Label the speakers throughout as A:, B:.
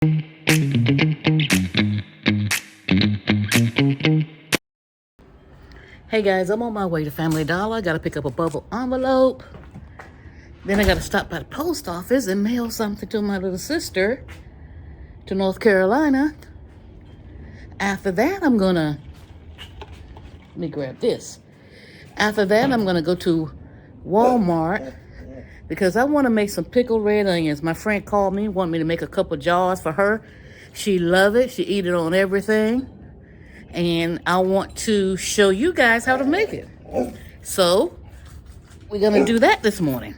A: Hey guys, I'm on my way to Family Dollar. Gotta pick up a bubble envelope. Then I gotta stop by the post office and mail something to my little sister to North Carolina. After that, let me grab this. After that, I'm gonna go to Walmart because I wanna make some pickled red onions. My friend called me, wanted me to make a couple jars for her. She love it, she eat it on everything. And I want to show you guys how to make it. So, we're gonna do that this morning.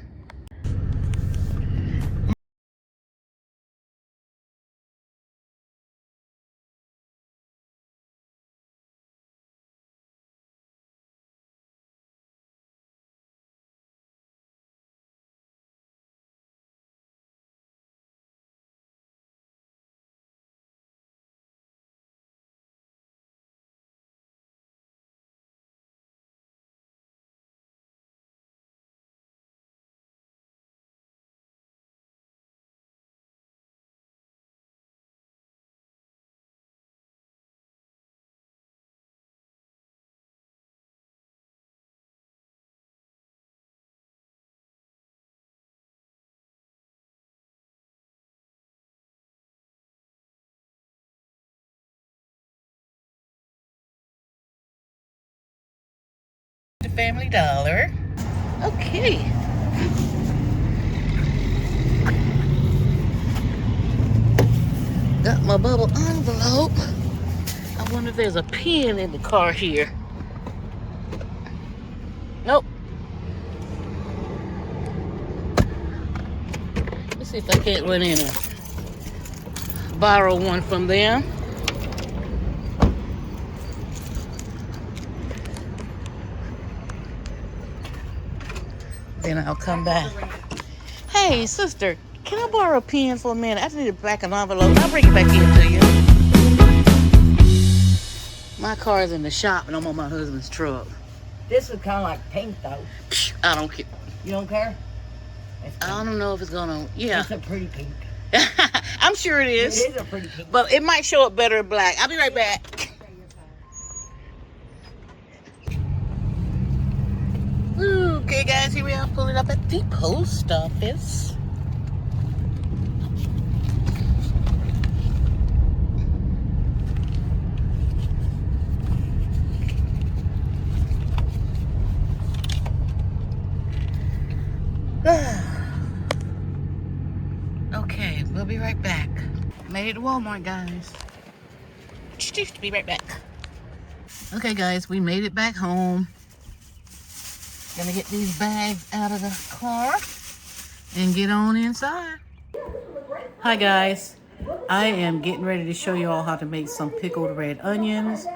A: The Family Dollar. Okay. Got my bubble envelope. I wonder if there's a pen in the car here. Nope. Let's see if I can't run in and borrow one from them. Then I'll come back. Hey, sister, can I borrow a pen for a minute? I just need to back an envelope. I'll bring it back in to you. My car's in the shop and I'm on my husband's truck.
B: This is kind of like pink, though.
A: I don't care.
B: You don't care?
A: I don't know if it's gonna. Yeah.
B: It's a pretty pink.
A: I'm sure it is.
B: It is a pretty pink.
A: But it might show up better in black. I'll be right back. Okay, guys, here we are pulling up at the post office. Okay, we'll be right back. Made it to Walmart, guys. Be right back. Okay, guys, we made it back home. Gonna get these bags out of the car and get on inside. Hi, guys. I am getting ready to show you all how to make some pickled red onions.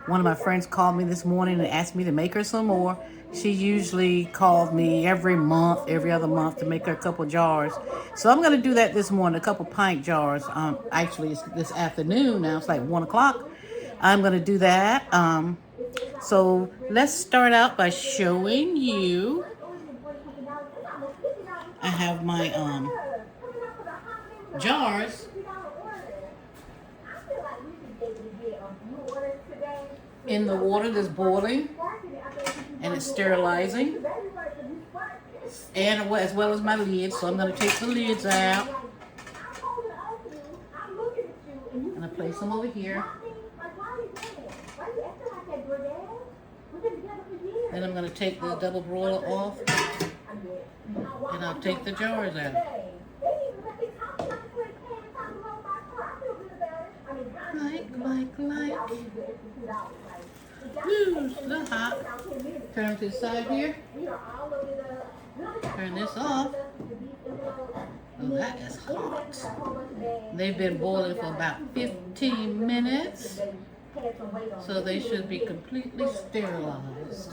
A: One of my friends called me this morning and asked me to make her some more. She usually calls me every month, every other month to make her a couple jars. So I'm going to do that this morning, a couple pint jars. Actually, it's this afternoon now. It's like 1 o'clock. I'm going to do that. So let's start out by showing you. I have my jars. In the water that's boiling and it's sterilizing, and as well as my lids. So I'm going to take the lids out and I place them over here. Then I'm going to take the double broiler off and I'll take the jars out. Like. Woo, it's a little hot. Turn to the side here. Turn this off. Oh, that is hot. They've been boiling for about 15 minutes. So they should be completely sterilized.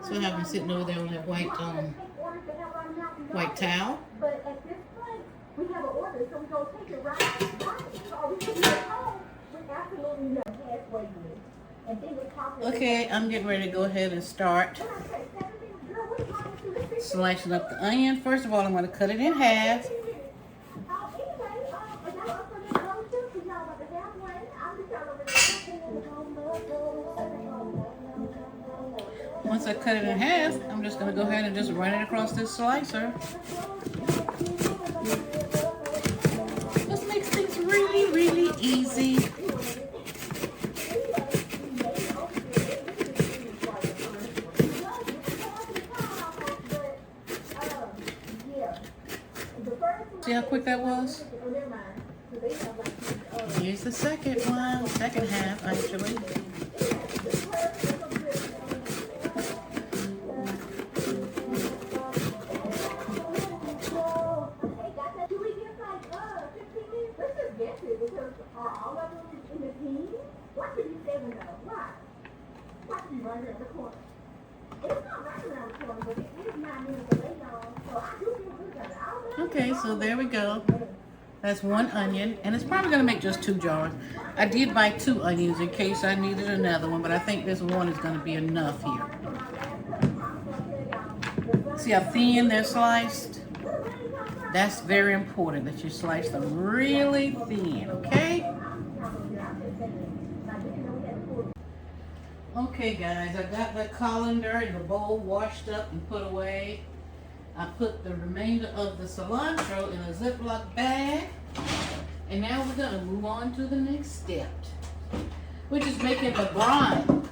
A: So I have them sitting over there on that white towel. We have an order, so we're going to take it right. So we can get home with absolutely no halfway good. Okay, I'm getting ready to go ahead and start. Slicing up the onion. First of all, I'm going to cut it in half. Once I cut it in half, I'm just going to go ahead and just run it across this slicer. This makes things really, really easy. See how quick that was? Here's the second one, second half actually. Okay, so there we go. That's one onion, and it's probably going to make just 2 jars. I did buy 2 onions in case I needed another one, but I think this one is going to be enough here. See how thin they're sliced? That's very important that you slice them really thin, okay? Okay guys, I got the colander in the bowl washed up and put away. I put the remainder of the cilantro in a Ziploc bag. And now we're going to move on to the next step, which is making the brine.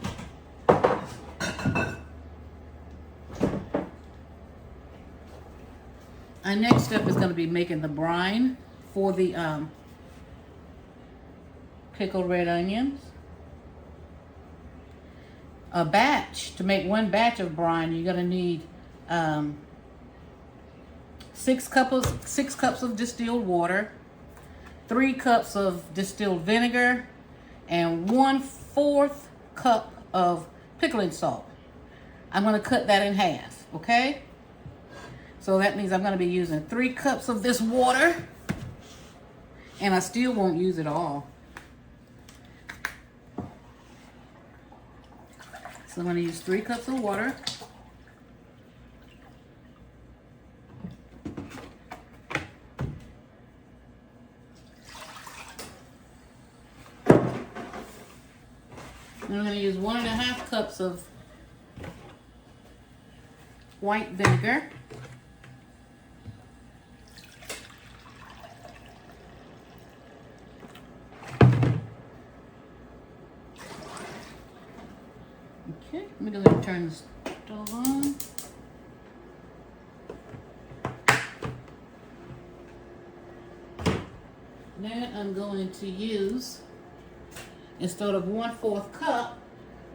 A: Our next step is going to be making the brine for the pickled red onions. A batch, to make 1 batch of brine, you're going to need 6 cups of distilled water, 3 cups of distilled vinegar, and 1/4 cup of pickling salt. I'm going to cut that in half, okay? So that means I'm going to be using 3 cups of this water, and I still won't use it all. So I'm going to use 3 cups of water. And I'm going to use 1.5 cups of white vinegar. Okay, I'm going to turn the stove on. Then I'm going to use, instead of 1/4 cup,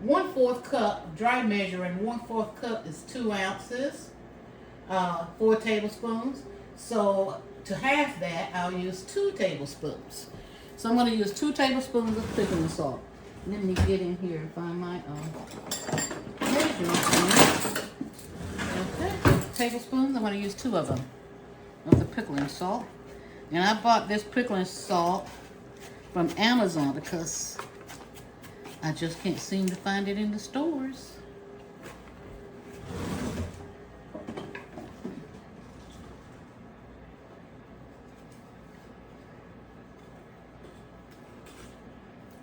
A: 1/4 cup, dry measuring, 1/4 cup is 2 ounces, 4 tablespoons. So to half that, I'll use 2 tablespoons. So I'm going to use 2 tablespoons of pickling salt. Let me get in here and find my measuring spoon. Okay, tablespoons, I'm going to use 2 of them, of the pickling salt. And I bought this pickling salt from Amazon because I just can't seem to find it in the stores.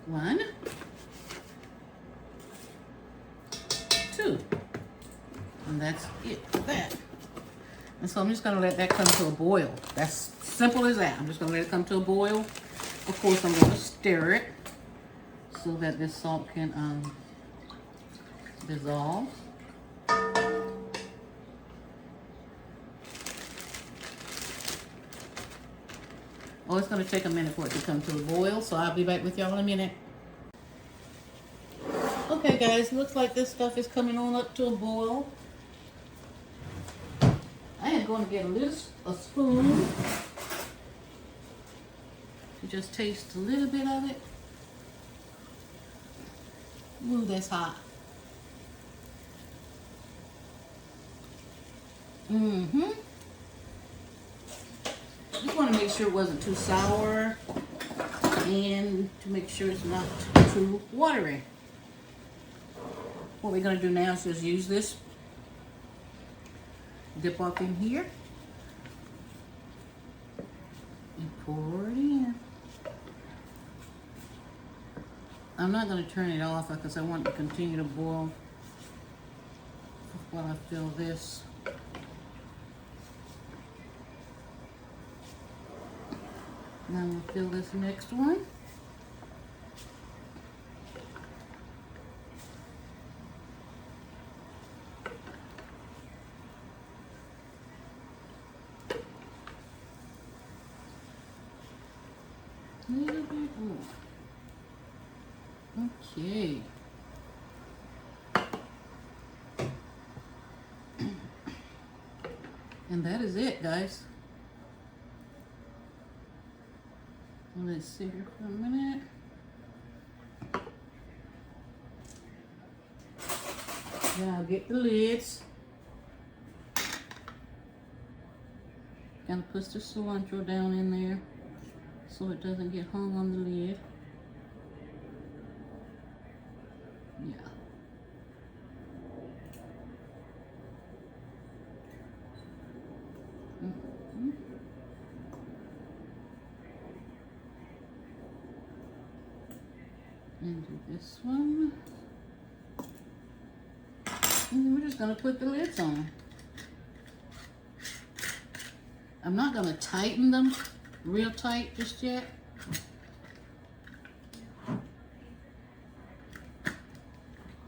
A: One, 2, and that's it for that. And so I'm just going to let that come to a boil. That's simple as that. I'm just going to let it come to a boil. Of course, I'm going to stir it so that this salt can dissolve. Oh, it's going to take a minute for it to come to a boil, so I'll be back with y'all in a minute. Okay, guys, looks like this stuff is coming on up to a boil. I am going to get a spoon to just taste a little bit of it. Ooh, that's hot. Just want to make sure it wasn't too sour and to make sure it's not too watery. What we're going to do now is just use this dip off in here and pour it in. I'm not going to turn it off because I want it to continue to boil while I fill this. Now we'll fill this next one. A little bit more. Okay. And that is it, guys. Let's sit here for a minute. Then I'll get the lids. Gonna put the cilantro down in there so it doesn't get hung on the lid. Yeah. Mm-hmm. And do this one. And then we're just gonna put the lids on. I'm not gonna tighten them real tight just yet.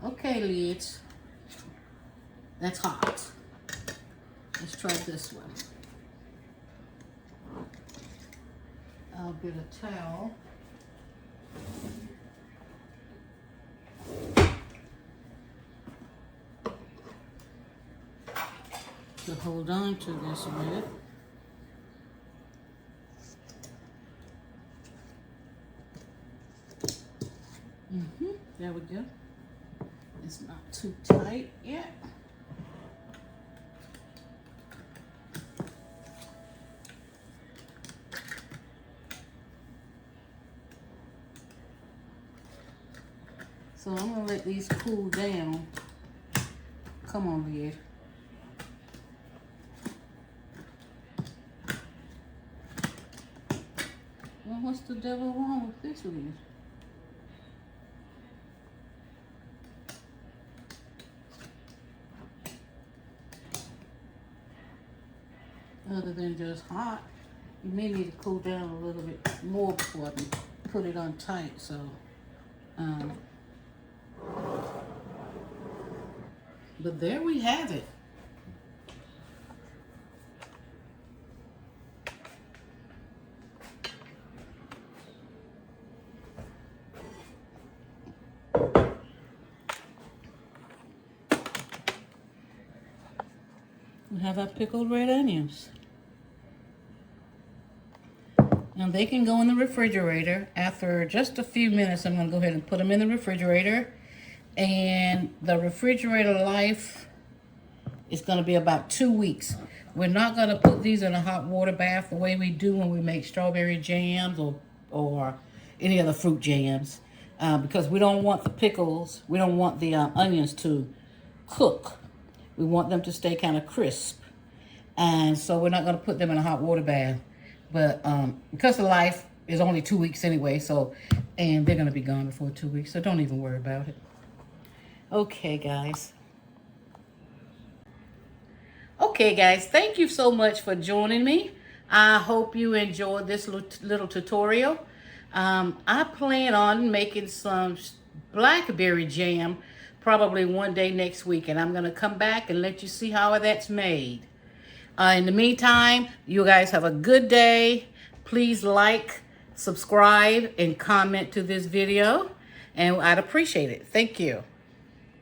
A: Okay, lids. That's hot. Let's try this one. I'll get a towel. To hold on to this with. There we go. It's not too tight yet. So I'm gonna let these cool down. Come on, lid. Well, what's the devil wrong with this lid? Other than just hot, you may need to cool down a little bit more before I can put it on tight. So, but there we have it. We have our pickled red onions. Now they can go in the refrigerator. After just a few minutes, I'm gonna go ahead and put them in the refrigerator. And the refrigerator life is gonna be about 2 weeks. We're not gonna put these in a hot water bath the way we do when we make strawberry jams or any other fruit jams. Because we don't want the pickles, we don't want the onions to cook. We want them to stay kind of crisp. And so we're not gonna put them in a hot water bath. But because the life is only 2 weeks anyway, so, and they're gonna be gone before 2 weeks, so don't even worry about it. Okay, guys. Okay, guys, thank you so much for joining me. I hope you enjoyed this little tutorial. I plan on making some blackberry jam probably one day next week, and I'm gonna come back and let you see how that's made. In the meantime, you guys have a good day. Please like, subscribe, and comment to this video, and I'd appreciate it. Thank you.